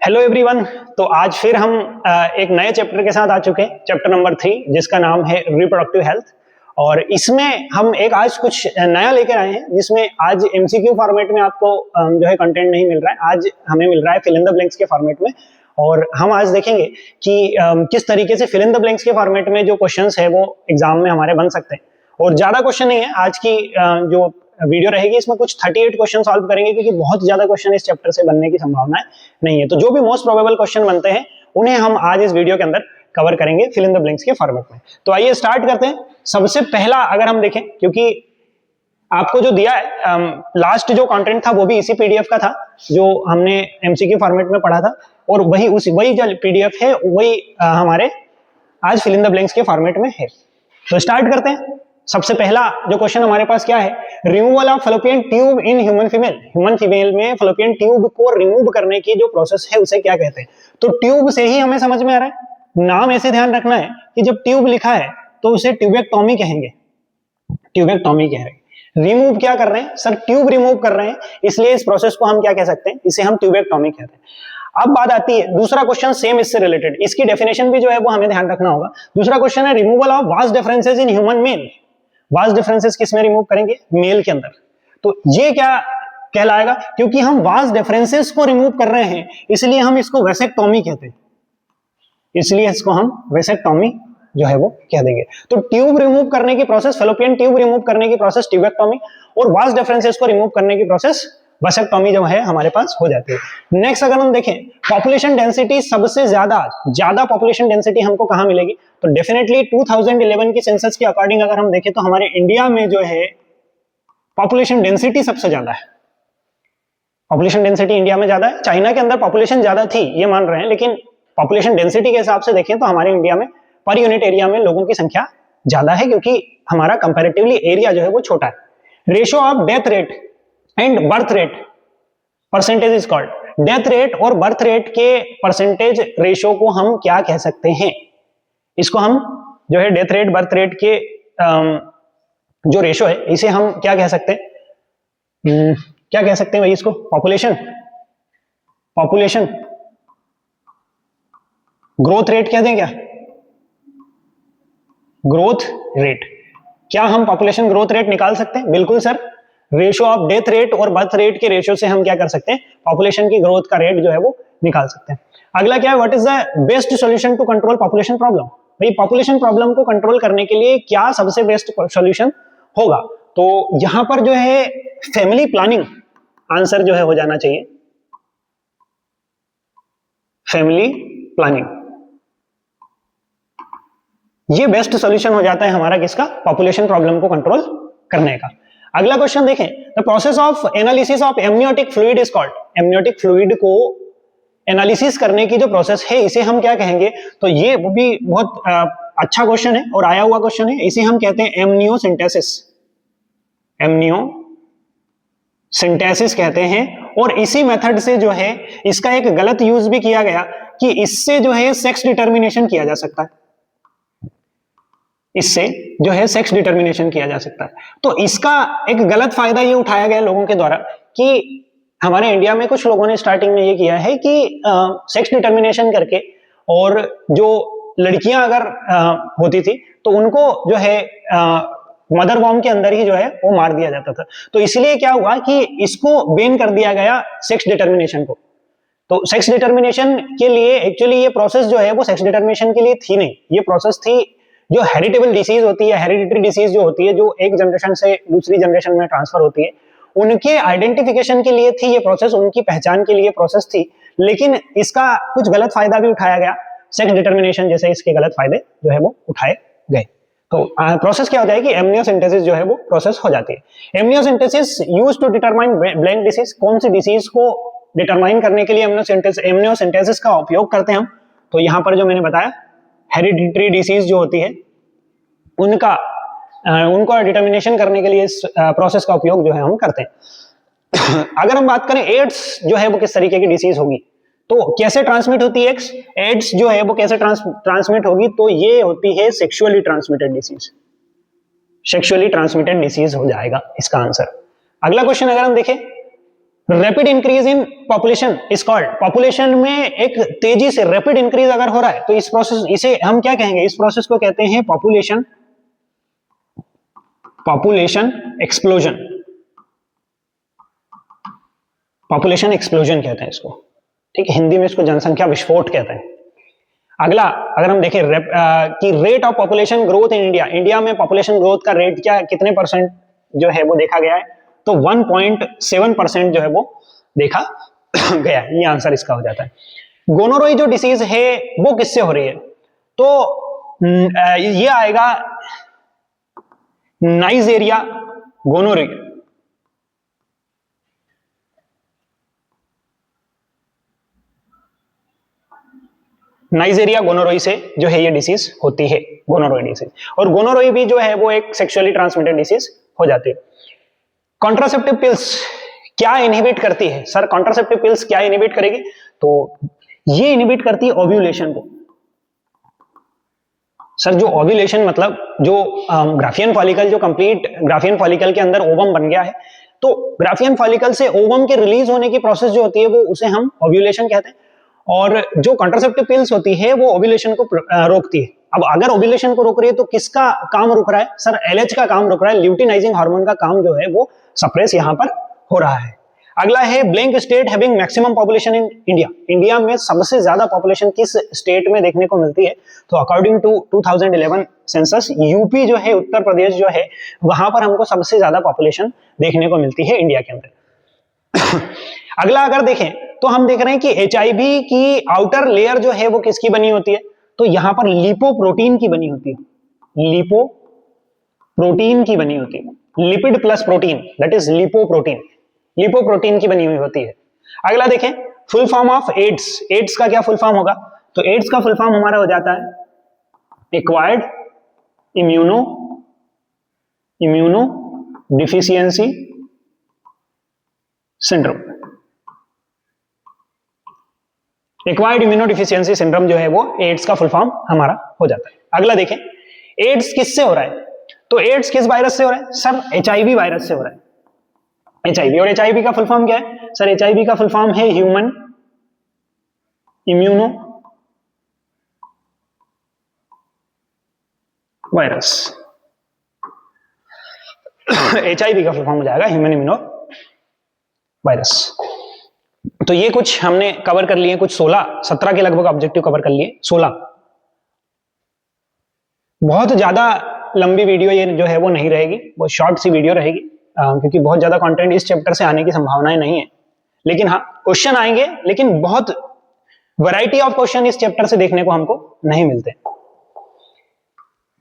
Hello everyone. तो आज फिर हम एक नए चैप्टर के साथ आ चुके हैं, चैप्टर नंबर 3, जिसका नाम है रिप्रोडक्टिव हेल्थ। और इसमें हम एक आज कुछ नया लेकर आए हैं, जिसमें आज एमसीक्यू फॉर्मेट में आपको जो है कंटेंट नहीं मिल रहा है, आज हमें मिल रहा है फिल इन द ब्लैंक्स के फॉर्मेट में। और हम आज देखेंगे कि किस तरीके से फिल इन द ब्लैंक्स के फॉर्मेट में जो क्वेश्चंस है वो एग्जाम में हमारे बन सकते हैं। और ज्यादा क्वेश्चन नहीं है आज की जो वीडियो रहेगी, इसमें कुछ 38 क्वेश्चन सॉल्व करेंगे, क्योंकि बहुत ज्यादा क्वेश्चन इस चैप्टर से बनने की संभावना नहीं है। तो जो भी मोस्ट प्रोबेबल क्वेश्चन बनते हैं उन्हें हम आज इस वीडियो के अंदर कवर करेंगे फिल इन द ब्लैंक्स के फॉर्मेट में। तो आइए स्टार्ट करते हैं। सबसे पहला अगर हम देखें, क्योंकि आपको जो दिया है लास्ट जो कंटेंट था वो भी इसी पीडीएफ का था जो हमने एमसीक्यू फॉर्मेट में पढ़ा था, और वही जो पीडीएफ है वही हमारे आज फिल इन द ब्लैंक्स के फॉर्मेट में है। तो स्टार्ट करते हैं। सबसे पहला जो क्वेश्चन हमारे पास क्या है, removal of fallopian tube in human female. Human female में फैलोपियन ट्यूब को रिमूव करने की जो प्रोसेस है उसे क्या कहते हैं। तो ट्यूब से ही हमें समझ में आ रहा है, नाम ऐसे ध्यान रखना है कि जब ट्यूब लिखा है तो उसे ट्यूबेक्टोमी कहेंगे, ट्यूबेक्टोमी कह रहे हैं। रिमूव क्या कर रहे हैं सर, ट्यूब रिमूव कर रहे हैं, इसलिए इस प्रोसेस को हम क्या कह सकते हैं, इसे हम ट्यूबेक्टोमी कहते हैं। अब बात आती है दूसरा क्वेश्चन, सेम इससे रिलेटेड, इसकी डेफिनेशन भी जो है वो हमें ध्यान रखना होगा। दूसरा क्वेश्चन है रिमूवल ऑफ वास डिफरेंसेस इन ह्यूमन मेल। वास डिफरेंसेस किस में रिमूव करेंगे, मेल के अंदर। तो ये क्या कहलाएगा, क्योंकि हम वास डिफरेंसेस को रिमूव कर रहे हैं इसलिए हम इसको वेसेक्टोमी कहते हैं, इसलिए इसको हम वेसेक्टोमी जो है वो कह देंगे। तो ट्यूब रिमूव करने की प्रोसेस, फैलोपियन ट्यूब रिमूव करने की प्रोसेस ट्यूबेक्टोमी, और वास डिफरेंसेस को रिमूव करने की प्रोसेस वेसेक्टोमी जो है हमारे पास हो जाती है। नेक्स्ट अगर हम देखें, पॉपुलेशन डेंसिटी, सबसे ज्यादा पॉपुलेशन डेंसिटी हमको कहां मिलेगी, तो डेफिनेटली 2011 की सेंसस के अकॉर्डिंग अगर हम देखें तो हमारे इंडिया में जो है पॉपुलेशन डेंसिटी सबसे ज्यादा है। पॉपुलेशन डेंसिटी इंडिया में ज्यादा है। चाइना के अंदर पॉपुलेशन ज्यादा थी ये मान रहे हैं, लेकिन पॉपुलेशन डेंसिटी के हिसाब से देखें तो हमारे इंडिया में पर यूनिट एरिया में लोगों की संख्या ज्यादा है, क्योंकि हमारा कंपैरेटिवली एरिया जो है वो छोटा है। Ratio of death rate and birth rate percentage is called. Death rate और बर्थ रेट के परसेंटेज रेशियो को हम क्या कह सकते हैं, इसको हम जो है डेथ रेट बर्थ रेट के जो रेशियो है इसे हम क्या कह सकते हैं, क्या कह सकते हैं भाई इसको, पॉपुलेशन ग्रोथ रेट कह दें क्या, ग्रोथ रेट। क्या हम पॉपुलेशन ग्रोथ रेट निकाल सकते हैं, बिल्कुल sir. Ratio of death rate और बर्थ रेट के रेशियो से हम क्या कर सकते हैं, पॉपुलेशन की ग्रोथ का रेट जो है वो निकाल सकते हैं। अगला क्या है, what is the best solution to control population problem. भाई पॉपुलेशन प्रॉब्लम को कंट्रोल करने के लिए क्या सबसे बेस्ट सॉल्यूशन होगा, तो यहां पर जो है फैमिली प्लानिंग आंसर जो है हो जाना चाहिए, फैमिली प्लानिंग। ये बेस्ट सॉल्यूशन हो जाता है हमारा किसका, पॉपुलेशन प्रॉब्लम को कंट्रोल करने का। अगला क्वेश्चन देखें, the process of analysis of amniotic fluid is called. Amniotic fluid को एनालिसिस करने की जो प्रोसेस है इसे हम क्या कहेंगे, तो ये वो भी बहुत अच्छा क्वेश्चन है और आया हुआ क्वेश्चन है। इसे हम कहते हैं एमनियोसिंथेसिस, एमनियोसिंथेसिस कहते हैं। और इसी मेथड से जो है इसका एक गलत यूज भी किया गया कि इससे जो है सेक्स डिटर्मिनेशन किया जा सकता है, इससे जो है सेक्स डिटर्मिनेशन किया जा सकता है। तो इसका एक गलत फायदा ये उठाया गया लोगों के द्वारा कि हमारे इंडिया में कुछ लोगों ने स्टार्टिंग में ये किया है कि सेक्स डिटर्मिनेशन करके, और जो लड़कियां अगर होती थी तो उनको जो है मदर वॉर्म के अंदर ही जो है वो मार दिया जाता था। तो इसलिए क्या हुआ कि इसको बैन कर दिया गया सेक्स डिटर्मिनेशन को। तो सेक्स डिटर्मिनेशन के लिए एक्चुअली ये प्रोसेस जो है वो सेक्स डिटर्मिनेशन के लिए थी नहीं, ये प्रोसेस थी जो हेरिटेबल डिसीज होती है, हेरिडिटरी डिसीज जो होती है, जो एक जनरेशन से दूसरी जनरेशन में ट्रांसफर होती है, उनके आइडेंटिफिकेशन के लिए थी ये प्रोसेस, उनकी पहचान के लिए प्रोसेस थी। लेकिन इसका कुछ गलत फायदा भी उठाया गया, सेक्स डिटर्मिनेशन जैसे इसके गलत फायदे जो है वो उठाए गए। तो प्रोसेस क्या होता है कि एमनियोसिंथेसिस जो है वो प्रोसेस हो जाती है। Amniosynthesis used to determine blank disease. कौन सी डिसीज को डिटरमाइन करने के लिए एमनियोसिंथेसिस का उपयोग करते हैं हम, तो यहां पर जो मैंने बताया हेरिडिटरी डिसीज जो होती है उनको डिटर्मिनेशन करने के लिए इस प्रोसेस का उपयोग जो है हम करते हैं। अगर हम बात करें एड्स जो है वो किस तरीके की डिसीज होगी, तो कैसे ट्रांसमिट होती है एड्स जो है वो कैसे ट्रांसमिट होगी, तो ये होती है sexually transmitted disease, sexually transmitted disease हो जाएगा इसका आंसर। अगला क्वेश्चन अगर हम देखें, rapid increase in population is called, population में एक तेजी से रैपिड इंक्रीज अगर हो रहा है तो इस प्रोसेस, इसे हम क्या कहेंगे, इस प्रोसेस को कहते हैं पॉपुलेशन एक्सप्लोजन, पॉपुलेशन एक्सप्लोजन कहते हैं इसको, ठीक है, हिंदी में इसको जनसंख्या विस्फोट कहते हैं। अगला अगर हम देखें कि rate of population growth in India, India में पॉपुलेशन ग्रोथ का रेट क्या, कितने परसेंट जो है वो देखा गया है, तो 1.7% जो है वो देखा गया है, ये आंसर इसका हो जाता है। गोनोरोई जो डिसीज है वो किससे हो रही है, तो ये आएगा नाइजेरिया गोनोरोई, नाइजेरिया गोनोरोई से जो है ये डिसीज होती है, गोनोरोई डिसीज। और गोनोरोई भी जो है वो एक सेक्सुअली ट्रांसमिटेड डिसीज हो जाती है। कॉन्ट्रासेप्टिव पिल्स क्या इनहिबिट करती है, सर कॉन्ट्रासेप्टिव पिल्स क्या इनहिबिट करेगी, तो ये इनहिबिट करती है ओव्यूलेशन को। सर जो ओव्यूलेशन मतलब जो ग्राफियन फॉलिकल, जो कंप्लीट ग्राफियन फॉलिकल के अंदर ओवम बन गया है, तो ग्राफियन फॉलिकल से ओवम के रिलीज होने की प्रोसेस जो होती है वो उसे हम ओव्यूलेशन कहते हैं। और जो कॉन्ट्रासेप्टिव पिल्स होती है वो ओव्यूलेशन को रोकती है। अब अगर ओव्यूलेशन को रोक रही है तो किसका काम रुक रहा है, सर एलएच का काम रुक रहा है, ल्यूटिनाइजिंग हार्मोन का काम जो है वो सप्रेस यहां पर हो रहा है। अगला है blank state having maximum population in India, India में सबसे ज्यादा पॉपुलेशन किस स्टेट में देखने को मिलती है, तो अकॉर्डिंग टू 2011 सेंसस यूपी जो है, उत्तर प्रदेश जो है, वहां पर हमको सबसे ज्यादा पॉपुलेशन देखने को मिलती है इंडिया के अंदर। अगला अगर देखें तो हम देख रहे हैं कि एचआईवी की आउटर लेयर जो है वो किसकी बनी होती है, तो यहां पर लिपोप्रोटीन की बनी होती है, लिपोप्रोटीन की बनी होती है, lipid plus protein that is lipoprotein, lipoprotein की बनी हुई होती है। अगला देखें full form of AIDS, AIDS का क्या फुल फॉर्म होगा, तो एड्स का फुल फॉर्म हमारा हो जाता है acquired immuno deficiency syndrome, acquired immunodeficiency syndrome जो है वो एड्स का फुल फॉर्म हमारा हो जाता है। अगला देखें एड्स किससे हो रहा है, तो एड्स किस वायरस से हो रहा है, सर एचआईवी वायरस से हो रहा है, एचआईवी। और एचआईवी का फुल फॉर्म क्या है, सर एचआईवी का फुल फॉर्म है ह्यूमन इम्यूनो वायरस, एचआईवी का फुल फॉर्म हो जाएगा ह्यूमन इम्यूनो वायरस। तो ये कुछ हमने कवर कर लिए, कुछ 16-17 के लगभग ऑब्जेक्टिव कवर कर लिए, 16। बहुत ज्यादा लंबी वीडियो ये जो है वो नहीं रहेगी, वो शॉर्ट सी वीडियो रहेगी, क्योंकि बहुत ज्यादा कंटेंट इस चैप्टर से आने की संभावनाएं नहीं है। लेकिन हाँ क्वेश्चन आएंगे, लेकिन बहुत वैरायटी ऑफ क्वेश्चन इस चैप्टर से देखने को हमको नहीं मिलते।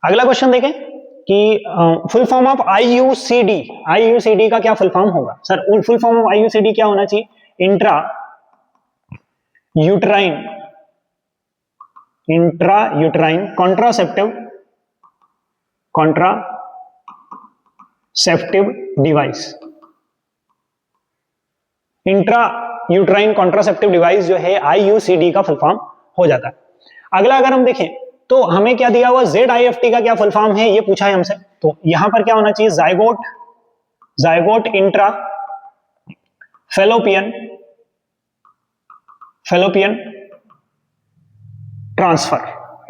अगला क्वेश्चन देखें कि full form of IUCD, IUCD का क्या फुल फॉर्म होगा, sir full form of IUCD क्या होना चाहिए, intra uterine contraceptive device, intra uterine contraceptive device जो है आईयूसीडी का फुल फॉर्म हो जाता है। अगला अगर हम देखें तो हमें क्या दिया हुआ, ZIFT का क्या फुल फॉर्म है ये पूछा है हमसे, तो यहां पर क्या होना चाहिए, जायगोट इंट्रा फेलोपियन ट्रांसफर,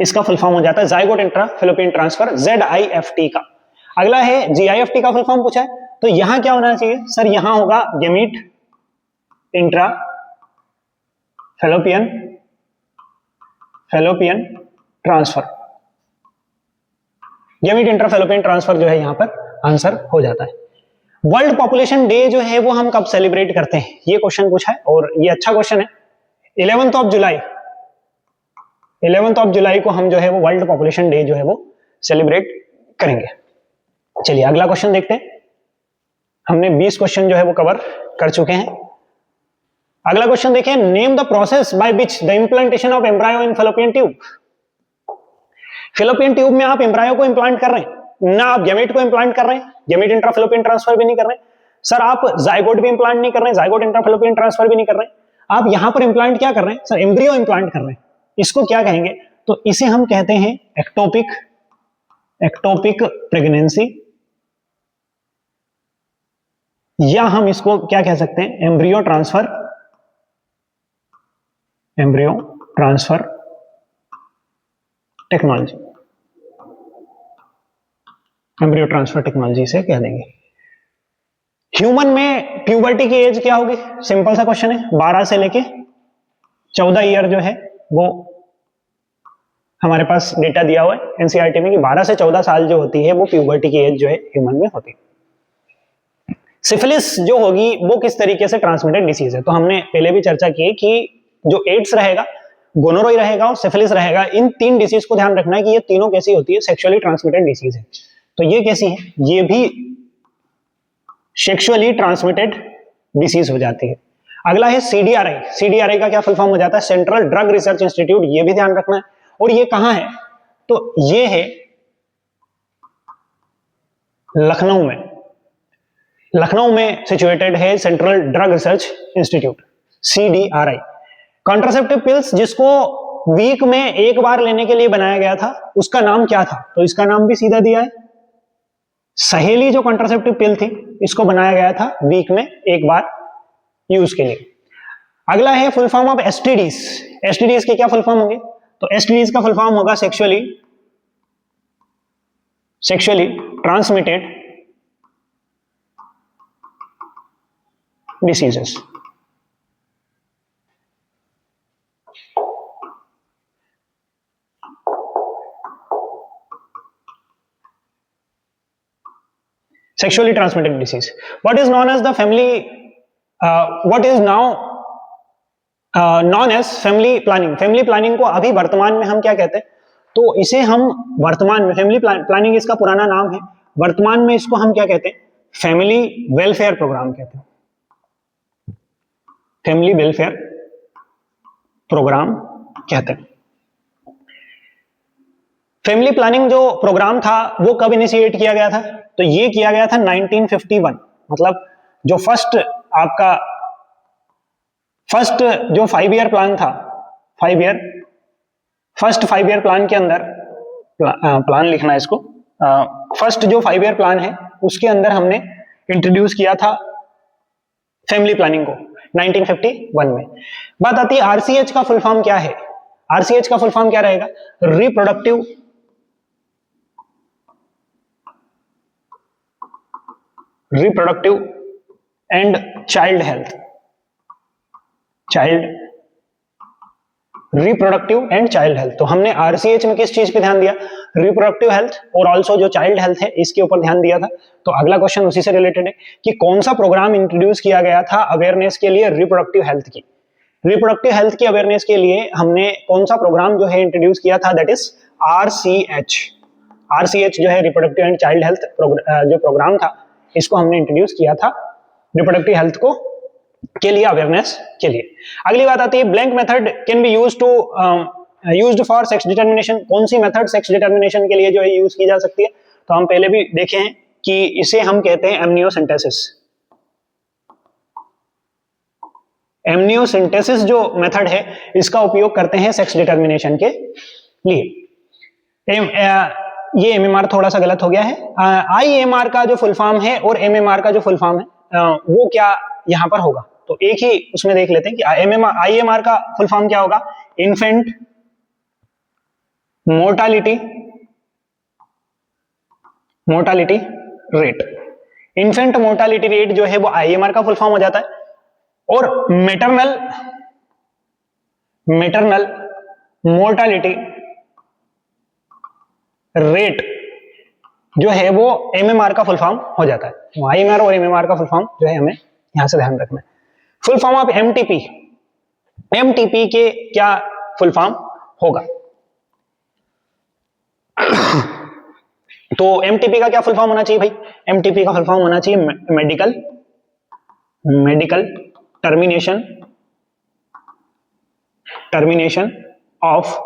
इसका फुल फॉर्म हो जाता है zygote intra fallopian transfer, ZIFT का। अगला है GIFT का फुल फॉर्म पूछा है, तो यहां क्या होना चाहिए, सर यहां होगा gamete intra fallopian transfer, gamete intra fallopian transfer जो है यहां पर आंसर हो जाता है। वर्ल्ड पॉपुलेशन डे जो है वो हम कब सेलिब्रेट करते हैं, ये क्वेश्चन पूछा है और ये अच्छा क्वेश्चन है। 11th ऑफ जुलाई को हम जो है वो वर्ल्ड पॉपुलेशन डे जो है वो सेलिब्रेट करेंगे। चलिए अगला क्वेश्चन देखते हैं, हमने 20 क्वेश्चन जो है वो कवर कर चुके हैं। अगला क्वेश्चन देखें, name the process by which the implantation of embryo in fallopian tube, fallopian tube में आप एम्ब्रायो को इम्प्लांट कर रहे हैं ना, आप गैमेट को इम्प्लांट कर रहे हैं, गैमेट इंट्रा फैलोपियन ट्रांसफर भी नहीं कर रहे हैं, सर आप जायगोट भी इम्प्लांट नहीं कर रहे हैं, जायगोट इंट्रा फैलोपियन ट्रांसफर भी नहीं कर रहे हैं, आप यहां पर इम्प्लांट क्या कर रहे हैं, सर एम्ब्रियो इम्प्लांट कर रहे हैं। इसको क्या कहेंगे, तो इसे हम कहते हैं एक्टोपिक प्रेगनेंसी, या हम इसको क्या कह सकते हैं, embryo transfer technology, embryo transfer technology से कह देंगे। ह्यूमन में प्यूबर्टी की एज क्या होगी, सिंपल सा क्वेश्चन है, 12 से लेके 14 ईयर जो है वो हमारे पास डेटा दिया हुआ है एनसीईआरटी में कि 12 से 14 साल जो होती है वो प्यूबर्टी की एज जो है ह्यूमन में होती है। सिफिलिस जो होगी वो किस तरीके से ट्रांसमिटेड डिसीज है, तो हमने पहले भी चर्चा की कि जो एड्स रहेगा, गोनोरोई रहेगा और सिफिलिस रहेगा, इन तीन डिसीज को ध्यान रखना है कि ये तीनों कैसी होती है, सेक्सुअली ट्रांसमिटेड डिसीज है। तो ये कैसी है, ये भी सेक्सुअली ट्रांसमिटेड डिसीज हो जाती है। अगला है सीडीआरआई, सीडीआरआई का क्या फुल फॉर्म हो जाता है, सेंट्रल ड्रग रिसर्च इंस्टीट्यूट, ये भी ध्यान रखना है। और ये कहां है, तो ये है लखनऊ में, लखनऊ में सिचुएटेड है central drug research institute, CDRI. Contraceptive pills जिसको वीक में एक बार लेने के लिए बनाया गया था, उसका नाम क्या था, तो इसका नाम भी सीधा दिया है, सहेली जो कॉन्ट्रासेप्टिव पिल थी, इसको बनाया गया था वीक में एक बार यूज के लिए। अगला है full form of STDs, STDs के क्या फुल फॉर्म होंगे, तो एसटीडीज का फुल फॉर्म होगा sexually transmitted diseases. Sexually transmitted disease. What is known as the family? What is now known as family planning? Family planning को अभी वर्तमान में हम क्या कहते हैं, तो इसे हम वर्तमान में फैमिली प्लानिंग इसका पुराना नाम है, वर्तमान में इसको हम क्या कहते हैं, फैमिली वेलफेयर प्रोग्राम कहते हैं, फैमिली वेलफेयर प्रोग्राम कहते हैं। फैमिली प्लानिंग जो प्रोग्राम था वो कब इनिशिएट किया गया था, तो ये किया गया था 1951, मतलब जो फर्स्ट जो 5 ईयर प्लान था, 5 ईयर प्लान के अंदर प्लान लिखना है इसको, फर्स्ट जो 5 ईयर प्लान है उसके अंदर हमने इंट्रोड्यूस किया था फैमिली प्लानिंग को 1951 में। बात आती है आरसीएच का फुल फॉर्म क्या है, आरसीएच का फुल फॉर्म क्या रहेगा, reproductive and child health, reproductive and child health. तो हमने आरसीएच में किस चीज पे ध्यान दिया, रिप्रोडक्टिव हेल्थ और ऑल्सो जो चाइल्ड हेल्थ है इसके ऊपर ध्यान दिया था। तो अगला क्वेश्चन उसी से रिलेटेड है कि कौन सा प्रोग्राम इंट्रोड्यूस किया गया था अवेयरनेस के लिए रिप्रोडक्टिव हेल्थ की, रिप्रोडक्टिव हेल्थ की अवेयरनेस के लिए हमने कौन सा प्रोग्राम जो है इंट्रोड्यूस किया था, दैट इज आरसीएच। आरसीएच जो है रिप्रोडक्टिव एंड चाइल्ड हेल्थ जो प्रोग्राम था, इसको हमने इंट्रोड्यूस किया था रिप्रोडक्टिव हेल्थ को के लिए, अवेयरनेस के लिए। अगली बात आती है blank method can be used for sex determination, कौन सी मेथड सेक्स डिटर्मिनेशन के लिए जो है यूज की जा सकती है, तो हम पहले भी देखे हैं कि इसे हम कहते हैं एमनियोसिंथेसिस। एमनियोसिंथेसिस जो मेथड है इसका उपयोग करते हैं सेक्स डिटर्मिनेशन के लिए। ये एमएमआर थोड़ा सा गलत हो गया है, आईएमआर का जो फुल फॉर्म है और एमएमआर का जो फुल फॉर्म है वो क्या यहां पर होगा, तो एक ही उसमें देख लेते हैं कि आईएमआर का फुल फॉर्म क्या होगा, infant mortality rate. Infant mortality rate जो है वो आईएमआर का फुल फॉर्म हो जाता है, और मैटरनल मोर्टालिटी रेट जो है वो एमएमआर का फुल फॉर्म हो जाता है। आईएमआर और एमएमआर का फुल फॉर्म जो है हमें यहां से ध्यान रखना है। Full form of MTP, MTP के क्या फुल फॉर्म होगा, तो एमटीपी का क्या फुल फॉर्म होना चाहिए भाई, एमटीपी का फुल फॉर्म होना चाहिए medical termination of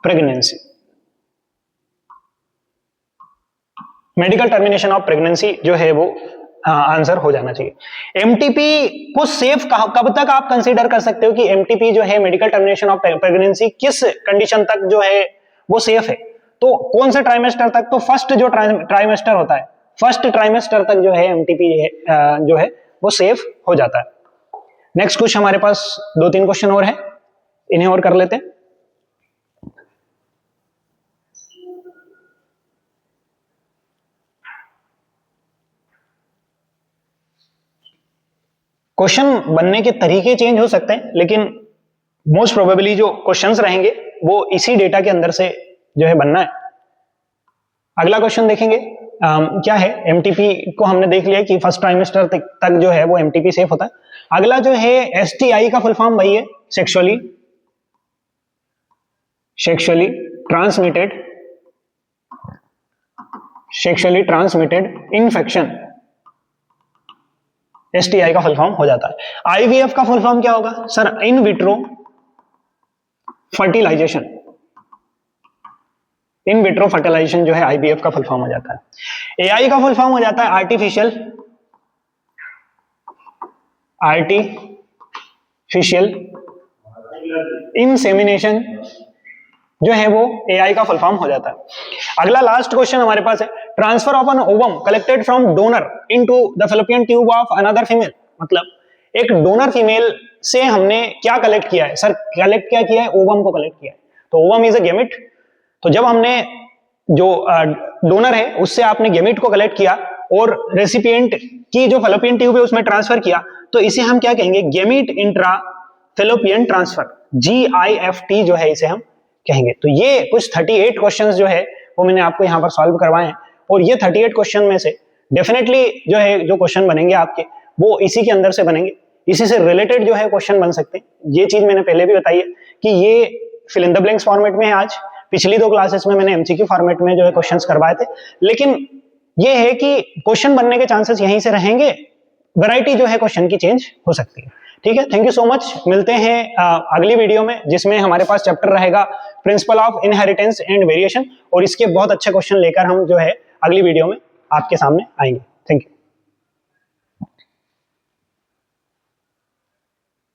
pregnancy. Medical termination of pregnancy जो है वो आंसर हो जाना चाहिए। एमटीपी को सेफ कब तक आप कंसीडर कर सकते हो कि एमटीपी जो है मेडिकल टर्मिनेशन ऑफ प्रेगनेंसी किस कंडीशन तक जो है वो सेफ है, तो कौन से ट्राइमेस्टर तक, तो फर्स्ट जो ट्राइमेस्टर होता है, फर्स्ट ट्राइमेस्टर तक जो है एमटीपी जो है वो सेफ हो जाता है। नेक्स्ट कुछ हमारे पास 2-3 क्वेश्चन और है, इन्हें और कर लेते हैं। क्वेश्चन बनने के तरीके चेंज हो सकते हैं, लेकिन मोस्ट प्रोबेबली जो क्वेश्चंस रहेंगे वो इसी डेटा के अंदर से जो है बनना है। अगला क्वेश्चन देखेंगे क्या है। एमटीपी को हमने देख लिया कि फर्स्ट ट्राइमेस्टर तक जो है वो एमटीपी सेफ होता है। अगला जो है एसटीआई का फुल फॉर्म वही है, सेक्सुअली ट्रांसमिटेड इन्फेक्शन, एसटीआई का फुल फॉर्म हो जाता है। आईवीएफ का फुल फॉर्म क्या होगा sir? In vitro fertilization, in vitro fertilization जो है आईवीएफ का फुल फॉर्म हो जाता है। एआई का फुल फॉर्म हो जाता है आर्टिफिशियल इंसेमिनेशन, जो है वो एआई का फुल फॉर्म हो जाता है। अगला लास्ट क्वेश्चन हमारे पास है transfer of an ovum collected from donor into the fallopian tube of another female. मतलब एक डोनर फीमेल से हमने क्या कलेक्ट किया है सर? कलेक्ट क्या किया है? ओवम को कलेक्ट किया है। तो ओवम इज अ गेमिट। तो जब हमने जो डोनर है उससे आपने गेमिट को कलेक्ट किया और रेसिपिएंट की जो फैलोपियन ट्यूब है उसमें ट्रांसफर किया, तो इसे हम क्या कहेंगे? Gamete intra fallopian transfer, GIFT जो है इसे हम कहेंगे। तो ये कुछ 38 क्वेश्चंस जो है वो मैंने आपको यहाँ पर सॉल्व करवाए हैं, और ये 38 क्वेश्चन में से डेफिनेटली जो है जो क्वेश्चन बनेंगे आपके वो इसी के अंदर से बनेंगे, इसी से रिलेटेड जो है क्वेश्चन बन सकते हैं। ये चीज मैंने पहले भी बताई है कि ये fill in the blanks format में है। आज पिछली 2 क्लासेस में मैंने एमसीक्यू फॉर्मेट में जो है क्वेश्चंस करवाए थे, लेकिन ये है कि क्वेश्चन बनने के चांसेस यहीं से रहेंगे, वैरायटी जो है क्वेश्चन की चेंज हो सकती है। ठीक है, थैंक यू सो मच। मिलते हैं अगली वीडियो में, जिसमें हमारे पास चैप्टर रहेगा principle of inheritance and variation, और इसके बहुत अच्छे क्वेश्चन लेकर हम जो है अगली वीडियो में आपके सामने आएंगे। Thank you.